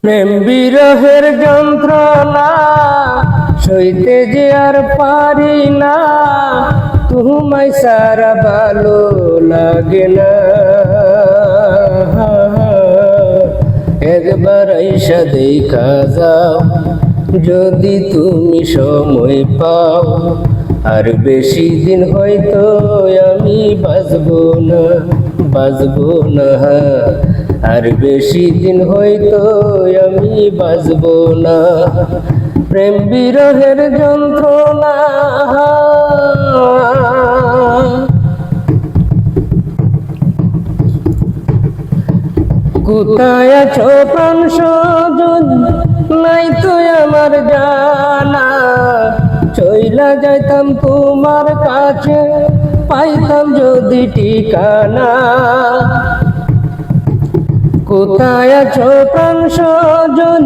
প্রেম বিরহের যন্ত্রণা সইতে যে আর পারি না, তোমায় সারা ভালো লাগে না। একবার আইসা দেখা যাও যদি তুমি সময় পাও, আর বেশি দিন হয়তো আমি বাঁচবো না, আর বেশি দিন হয়তো আমি বাঁচবো না। প্রেম বিরহের যন্ত্রণা কোথায় আছো প্রাণ সজন, নাই তো আমার জানা। চইলা যাইতাম তোমার কাছে, পাইতাম যদি ঠিকানা। কোথায় আছো প্রাণ সজন,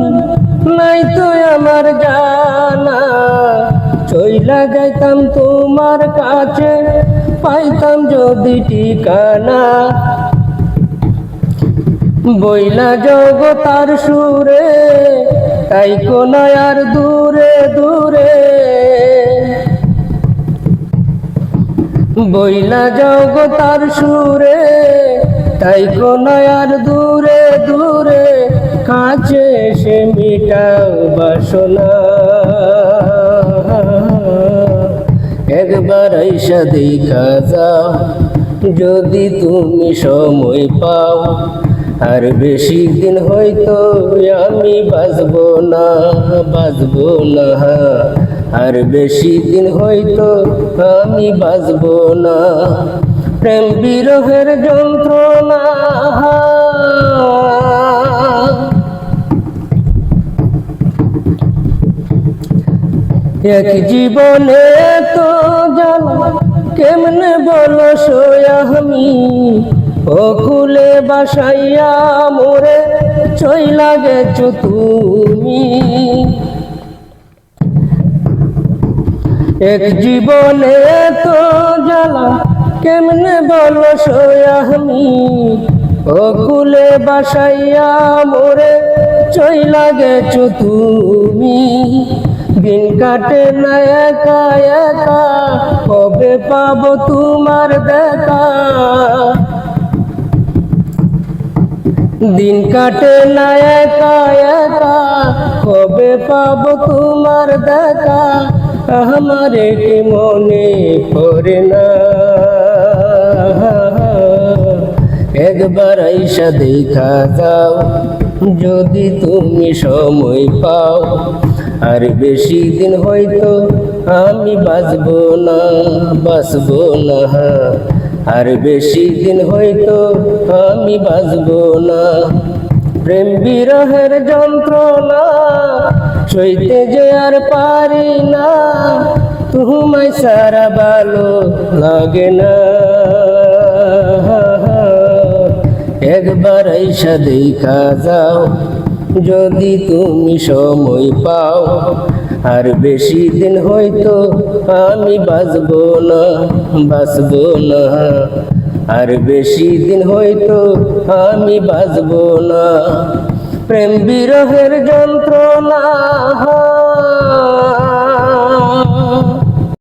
নাই তো আমার জানা। চইলা যাইতাম তোমার কাছে, পাইতাম যদি ঠিকানা। বইলা জগতার সুরে, তাই কোনায় আর দূরে দূরে। বইলা জগতার সুরে, তাই কোনায় আর দূরে দূরে। কাছে এসে মিটাও বাসনা, একবার আইসা দেখা যাও যদি তুমি সময় পাও। আর বেশি দিন হয়তো আমি বাঁচবো না, আর বেশি দিন হয়তো আমি বাঁচবো না। প্রেম বিরহের যন্ত্রণা এক জীবনে তো জ্বালা কেমনে বলো সোয়া আমি। অকুলে বাসাইয়া মোরে চইলা গেছো তুমি। এক জীবনে তো জ্বালা কেমনে বলো সোয়া আমি। অকুলে বাসাইয়া মোরে চইলা গেছো তুমি। দিন কাটে না একা একা, কবে পাবো তোমার দেখা। দিন কাটে না একা একা, কবে পাবো তোমার দেখা। আমার কি মনে পড়ে না, একবার আইসা দেখা যাও যদি তুমি সময় পাও। আর বেশি দিন হয়তো আমি বাঁচবো না, আর বেশি দিন হয়তো আমি বাঁচবো না। প্রেম বিরহের যন্ত্রণা সইতে যে আর পারি না, তোমায় সারা ভালো লাগে না। একবার আইসা দেখা যাও যদি তুমি সময় পাও। আর বেশি দিন হয়তো আমি বাঁচবো না, আর বেশি দিন হয়তো আমি বাঁচবো না। প্রেম বিরহের যন্ত্রণা